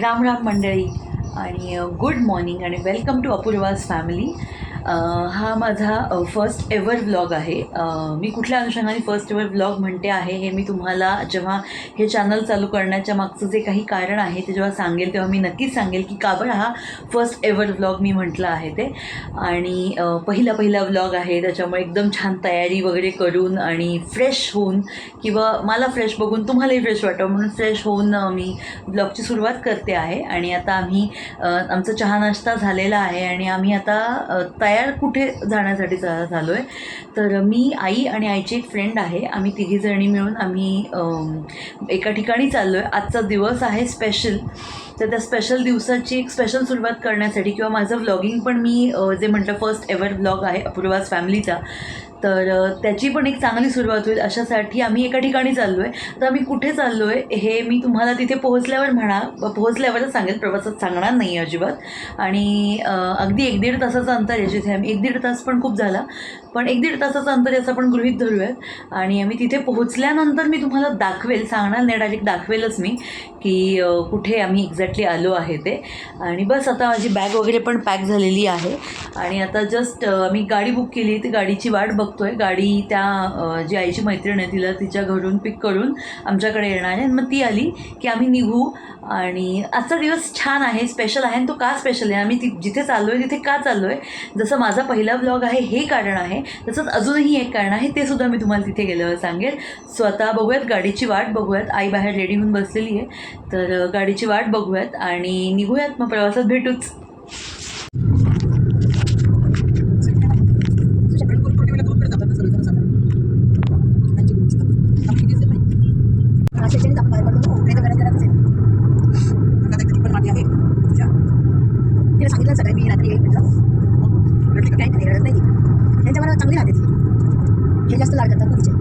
राम राम मंडळी आणि good morning आणि वेलकम टू अपूर्वाज फॅमिली. हा माझा फर्स्ट एवर व्लॉग आहे. मी कुठल्या अनुषंगाने फर्स्ट एवर व्लॉग म्हणते आहे हे मी तुम्हाला जेव्हा हे चॅनल चालू करण्याच्या मागचं जे काही कारण आहे ते जेव्हा सांगेल तेव्हा मी नक्कीच सांगेल की का बरं हा फर्स्ट एवर व्लॉग मी म्हटलं आहे ते. आणि पहिला व्लॉग आहे त्याच्यामुळे एकदम छान तयारी वगैरे करून आणि फ्रेश होऊन किंवा मला फ्रेश बघून तुम्हालाही फ्रेश वाटावं म्हणून फ्रेश होऊन मी ब्लॉगची सुरुवात करते आहे. आणि आता आम्ही आमचा चहा नाश्ता झालेला आहे आणि आम्ही आता तयार कुठे जाण्यासाठी झालो आहे. तर मी, आई आणि आईची एक फ्रेंड आहे, आम्ही तिघीजणी मिळून आम्ही एका ठिकाणी चाललो आहे. आजचा दिवस आहे स्पेशल, तर त्या स्पेशल दिवसाची एक स्पेशल सुरुवात करण्यासाठी किंवा माझं व्लॉगिंग पण मी जे म्हटलं फर्स्ट एवर व्लॉग आहे अपूर्वाज फॅमिलीचा, तर त्याची पण एक चांगली सुरुवात होईल अशासाठी आम्ही एका ठिकाणी चाललो आहे. तर आम्ही कुठे चाललो आहे हे मी तुम्हाला तिथे पोहोचल्यावरच सांगेल, प्रवासात सांगणार नाही अजिबात. आणि अगदी 1-1.5 तासाचं अंतर आहे जिथे आम्ही, 1-1.5 तास पण खूप झाला, पण 1-1.5 तासाचं अंतर याचं आपण गृहीत धरूयात. आणि आम्ही तिथे पोहोचल्यानंतर मी तुम्हाला दाखवेल, सांगणार नाही डायरेक्ट दाखवेलच मी की कुठे आम्ही एक्झॅक्टली आलो आहे ते. आणि बस आता माझी बॅग वगैरे पण पॅक झालेली आहे आणि आता जस्ट मी गाडी बुक केली, ती गाडीची वाट बघतोय. गाडी त्या जी आईची मैत्रीण आहे तिला तिच्या घरून पिक करून आमच्याकडे येणार आहे आणि मग ती आली की आम्ही निघू. आणि आजचा दिवस छान आहे, स्पेशल आहे. आणि तो का स्पेशल आहे, आम्ही जिथे चाललो आहे तिथे का चाललो आहे, जसं माझा पहिला व्लॉग आहे हे कारण आहे, तसंच अजूनही एक कारण आहे, ते सुद्धा मी तुम्हाला तिथे गेल्यावर सांगेल. सो आता बघूयात, गाडीची वाट बघूयात. आई बाहेर रेडी होऊन बसलेली आहे, तर गाडीची वाट बघूयात आणि निघूयात, मग प्रवासात भेटूच. तिला सांगितलं सगळं मी रात्री येईल म्हटलं, काय नाही रडत नाही ती, त्यांच्या मनात चांगली राहते ती, हे जास्त लाड करतात तिचे.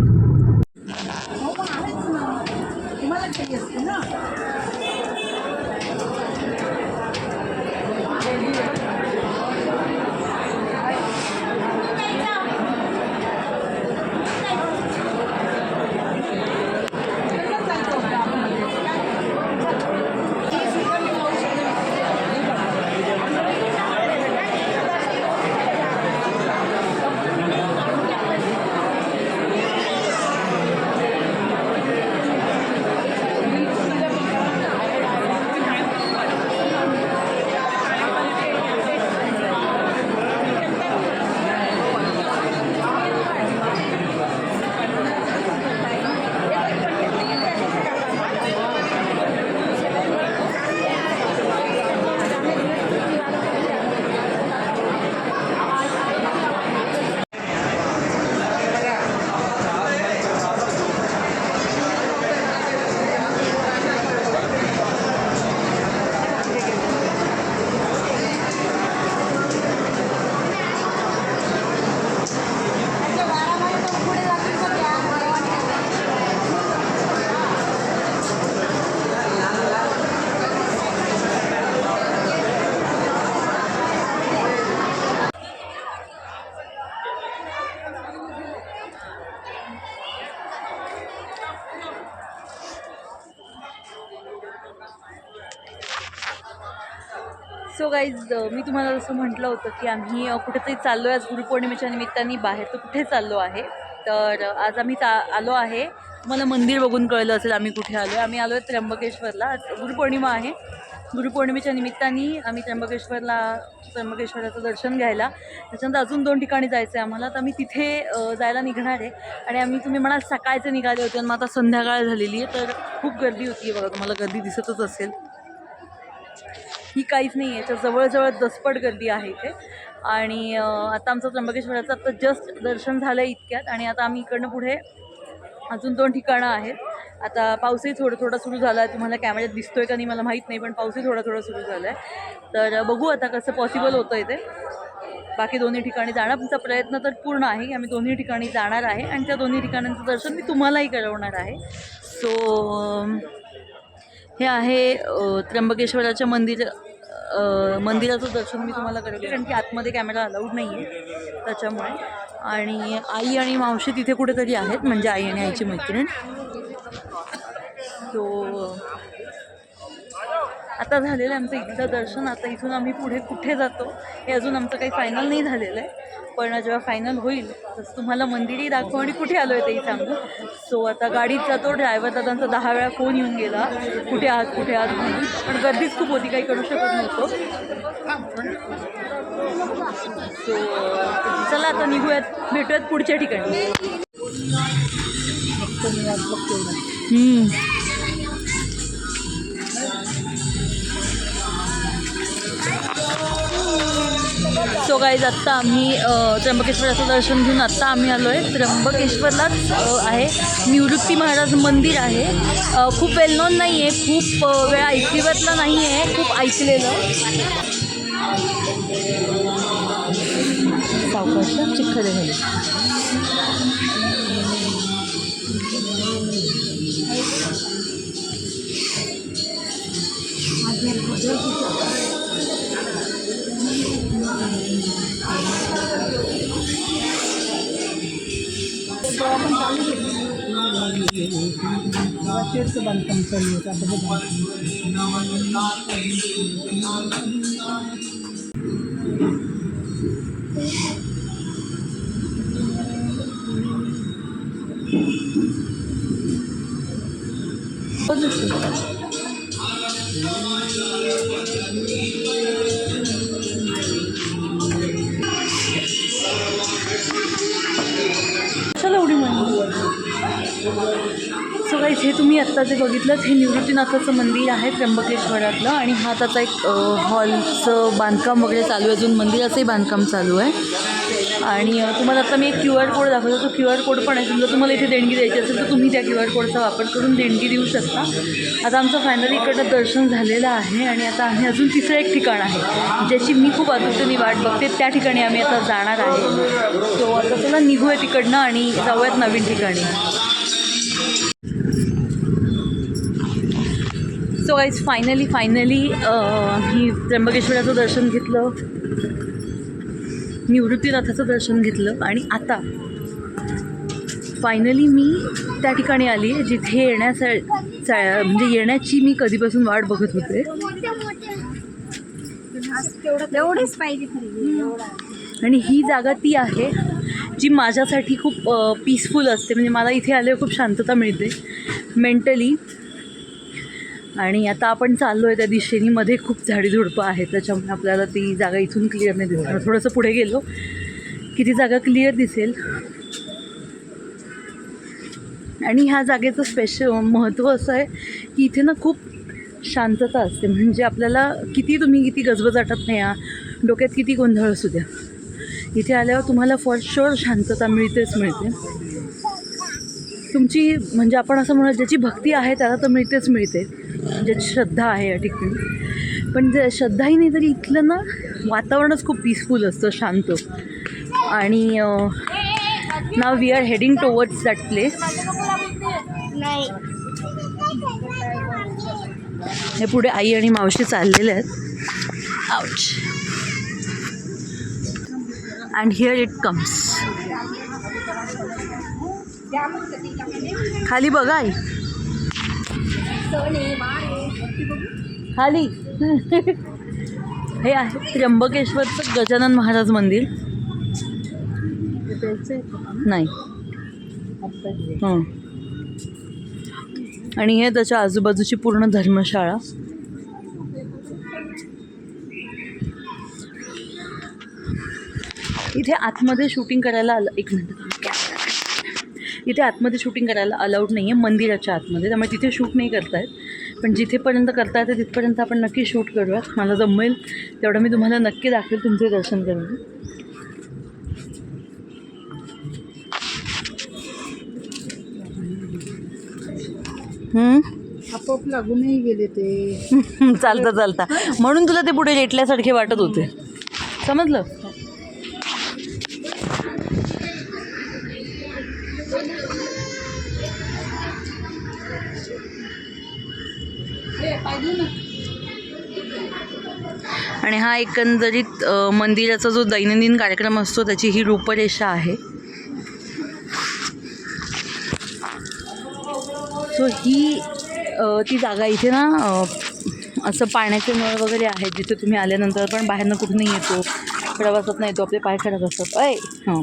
सो गाईज, मी तुम्हाला जसं म्हटलं होतं की आम्ही कुठेतरी चाललो आहे आज गुरुपौर्णिमेच्या निमित्ताने बाहेर. तर कुठे चाललो आहे, तर आज आम्ही आलो आहे, तुम्हाला मंदिर बघून कळलं असेल आम्ही कुठे आलो आहे. आम्ही आलो आहे त्र्यंबकेश्वरला. आज गुरुपौर्णिमा आहे, गुरुपौर्णिमेच्या निमित्ताने आम्ही त्र्यंबकेश्वराचं दर्शन घ्यायला. त्याच्यानंतर अजून 2 ठिकाणी जायचं आहे आम्हाला, तर आम्ही तिथे जायला निघणार आहे. आणि तुम्ही म्हणाल सकाळचे निघाले होते आणि मग आता संध्याकाळ झालेली आहे, तर खूप गर्दी होती आहे बघा, तुम्हाला गर्दी दिसतच असेल. ही काहीच नाही आहे, याच्या जवळजवळ दसपट गर्दी आहे इथे. आणि आता आमचं त्र्यंबकेश्वराचं आता जस्ट दर्शन झालं आहे इतक्यात. आणि आता आम्ही इकडनं पुढे अजून 2 ठिकाणं आहेत. आता पाऊसही थोडा सुरू झाला आहे, तुम्हाला कॅमेऱ्यात दिसतो आहे का नाही मला माहीत नाही, पण पाऊसही थोडा सुरू झाला आहे. तर बघू आता कसं पॉसिबल होतं आहे ते. बाकी 2ही ठिकाणी जाण्याचा प्रयत्न तर पूर्ण आहे, आम्ही 2ही ठिकाणी जाणार आहे आणि त्या 2ही ठिकाणांचं दर्शन मी तुम्हालाही करवणार आहे. सो हे आहे त्र्यंबकेश्वराच्या मंदिराचं दर्शन मी तुम्हाला करवलं, कारण की आतमध्ये कॅमेरा अलाउड नाही आहे त्याच्यामुळे. आणि आई आणि मावशी तिथे कुठेतरी आहेत, म्हणजे आई आणि आईची मैत्रीण. सो आता आत्ता झालेलं आहे आमचं इथलं दर्शन. आता इथून आम्ही पुढे कुठे जातो हे अजून आमचं काही फायनल नाही झालेलं आहे, पण जेव्हा फायनल होईल तसं तुम्हाला मंदिरही दाखवू आणि कुठे आलो आहे तेही सांगू. सो आता गाडीत जातो. ड्रायव्हर दादांचा 10 वेळा फोन येऊन गेला, कुठे आहात म्हणून, पण गर्दीच खूप होती, काही करू शकत नव्हतो. सो चला आता निघूयात, भेटूयात पुढच्या ठिकाणी. सो गाईज आत्ता आम्ही त्र्यंबकेश्वराचं दर्शन घेऊन आत्ता आम्ही आलो आहे. त्र्यंबकेश्वरलाच आहे निवृत्ती महाराज मंदिर आहे. खूप वेल नोन नाही आहे, खूप वेळा ऐकलीवरला नाही आहे, खूप ऐकलेलं. सावकाश चिखल आहे. बांधकाम चालू होतं आता बघा. चला उडी म्हणून. सो गाईज हे तुम्ही आत्ता जे बघितलं हे निवृत्तीनाथाचं मंदिर आहे त्र्यंबकेश्वरातलं, आणि हा त्याचा एक हॉलचं बांधकाम वगैरे चालू आहे, अजून मंदिराचंही बांधकाम चालू आहे. आणि तुम्हाला आता मी एक QR कोड दाखवतो. तो QR कोड पण आहे. समजा तुम्हाला इथे देणगी द्यायची असेल तर तुम्ही त्या QR कोडचा वापर करून देणगी देऊ शकता. आता आमचं फायनली इकडं दर्शन झालेलं आहे आणि आता आम्ही अजून तिसरं एक ठिकाण आहे ज्याची मी खूप आतुरतेने वाट बघते. त्या ठिकाणी आम्ही आता जाणार आहे. सो आता चला निघूया तिकडनं आणि जाऊयात नवीन ठिकाणी. सो गाईज फायनली मी त्र्यंबकेश्वराचं दर्शन घेतलं, निवृत्तीनाथाचं दर्शन घेतलं, आणि आता फायनली मी त्या ठिकाणी आली आहे जिथे येण्याची मी कधीपासून वाट बघत होते. एवढेच पाहिजे. आणि ही जागा ती आहे जी माझ्यासाठी खूप पीसफुल असते. म्हणजे मला इथे आल्यावर खूप शांतता मिळते मेंटली. आणि आता आपण चाललो आहे त्या दिशेने. मध्ये खूप झाडीझुडपं आहेत, त्याच्यामुळे आपल्याला ती जागा इथून क्लिअर नाही दिसणार. थोडंसं पुढे गेलो की ती जागा क्लिअर दिसेल. आणि ह्या जागेचं महत्त्व असं आहे की इथे ना खूप शांतता असते. म्हणजे आपल्याला किती गजबजाटात नाही, डोक्यात किती गोंधळ असू द्या, इथे आल्यावर तुम्हाला फॉर शुअर शांतता मिळते. तुमची म्हणजे आपण असं म्हणू, ज्याची भक्ती आहे त्याला तर मिळते, ज्याची श्रद्धा आहे या ठिकाणी. पण श्रद्धाही नाही तरी इथलं ना वातावरणच खूप पीसफुल असतं, शांत. आणि now we are heading towards that place. हे पुढे आई आणि मावशी चाललेले आहेत. Ouch. And here it comes. खाली बघा आई, खाली. हे आहे त्र्यंबकेश्वरचं गजानन महाराज मंदिर. नाही हां. आणि हे त्याच्या आजूबाजूची पूर्ण धर्मशाळा. इथे आतमध्ये शूटिंग करायला इथे आतमध्ये शूटिंग करायला अलाउड नाही आहे मंदिराच्या आतमध्ये, त्यामुळे तिथे शूट नाही करतायत. पण जिथेपर्यंत करता येतं तिथपर्यंत आपण नक्की शूट करूयात. मला जमेल तेवढं मी तुम्हाला नक्की दाखवेल तुमचे दर्शन करून. आपोआप लागूनही गेले ते. चालता म्हणून तुला ते पुढे रेटल्यासारखे वाटत होते, समजलं. आणि हा एकंदरीत मंदिराचा जो दैनंदिन कार्यक्रम असतो त्याची ही रूपरेषा आहे. सो ही ती जागा इथे ना असं पाण्याचे नळ वगैरे आहेत जिथे तुम्ही आल्यानंतर पण बाहेरनं कुठूनही येतो, प्रवासात नाही येतो, आपले पाय खराब असतात. हां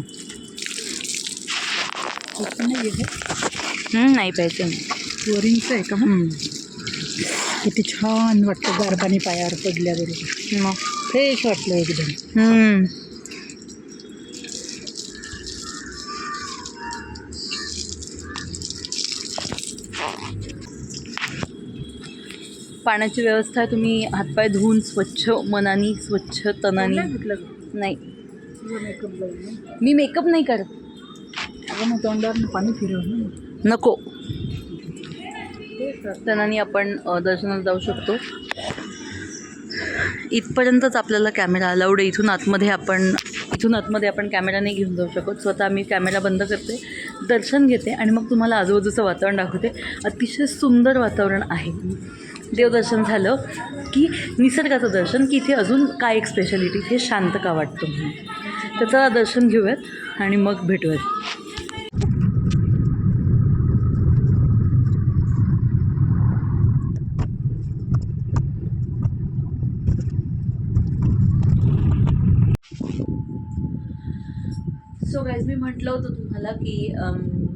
नाही प्यायचं नाही. बोरिंगचं आहे का? किती छान वाटतं गार पाणी पायावर पडल्याबरोबर. मग फ्रेश वाटलं एकदम. पाण्याची व्यवस्था तुम्ही हातपाय धुवून स्वच्छ मनाने, स्वच्छ तनाने. नाही मी मेकअप नाही करत. मग तोंडावर पाणी फिरवलं नको. तनाने आपण दर्शनाला जाऊ शकतो. इथपर्यंतच आपल्याला कॅमेरा अलाउड आहे. इथून आतमध्ये आपण कॅमेरा नाही घेऊन जाऊ शकत. स्वतः मी कॅमेरा बंद करते, दर्शन घेते आणि मग तुम्हाला आजूबाजूचं वातावरण दाखवते. अतिशय सुंदर वातावरण आहे. देवदर्शन झालं की निसर्गाचं दर्शन, की इथे अजून काय एक स्पेशालिटी, हे शांत का वाटतं म्हणून. त्याचं दर्शन घेऊयात आणि मग भेटूयात. सो गाईज, मी म्हटलं होतं तुम्हाला की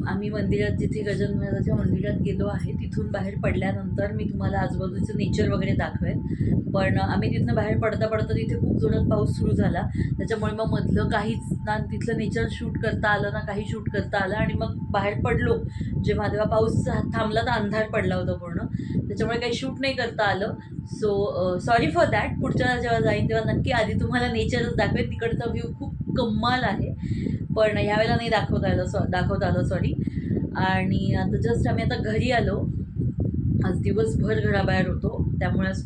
आम्ही मंदिरात, जिथे गजानन महाराजाच्या मंदिरात गेलो आहे, तिथून बाहेर पडल्यानंतर मी तुम्हाला आजूबाजूचं नेचर वगैरे दाखवेन. पण आम्ही तिथनं बाहेर पडता तिथे खूप जोरात पाऊस सुरू झाला. त्याच्यामुळे मग मधलं काहीच ना तिथलं नेचर शूट करता आलं ना काही शूट करता आलं. आणि मग बाहेर पडलो जेव्हा पाऊस थांबला तर अंधार पडला होता पूर्ण, त्याच्यामुळे काही शूट नाही करता आलं. So sorry for that. पुढच्या जेव्हा जाईन तेव्हा नक्की आधी तुम्हाला नेचरच दाखवेन. तिकडचा व्ह्यू खूप कमाल आहे, पण ह्यावेळेला नाही दाखवता आलं सॉरी. आणि आता जस्ट आम्ही आता घरी आलो. आज दिवसभर घराबाहेर होतो, त्यामुळे आज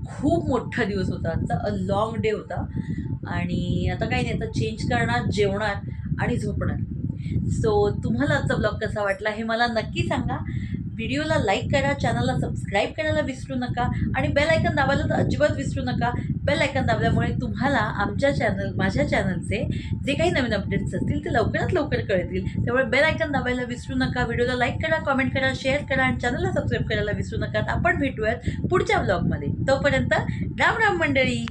खूप मोठा दिवस होता आजचा. अ लॉंग डे होता. आणि आता काही नाही, आता चेंज करणार, जेवणार आणि झोपणार. सो तुम्हाला आजचा ब्लॉग कसा वाटला हे मला नक्की सांगा. व्हिडिओला लाईक करा, चॅनलला सबस्क्राईब करायला विसरू नका आणि बेल आयकन दाबायला तर अजिबात विसरू नका. बेल आयकन दाबल्यामुळे तुम्हाला माझ्या चॅनलचे जे काही नवीन अपडेट्स असतील ते लवकरात लवकर कळतील. त्यामुळे बेल आयकन दाबायला विसरू नका. व्हिडिओला लाईक करा, कमेंट करा, शेअर करा आणि चॅनलला सबस्क्राईब करायला विसरू नका. आपण भेटूयात पुढच्या ब्लॉगमध्ये. तोपर्यंत राम राम मंडळी.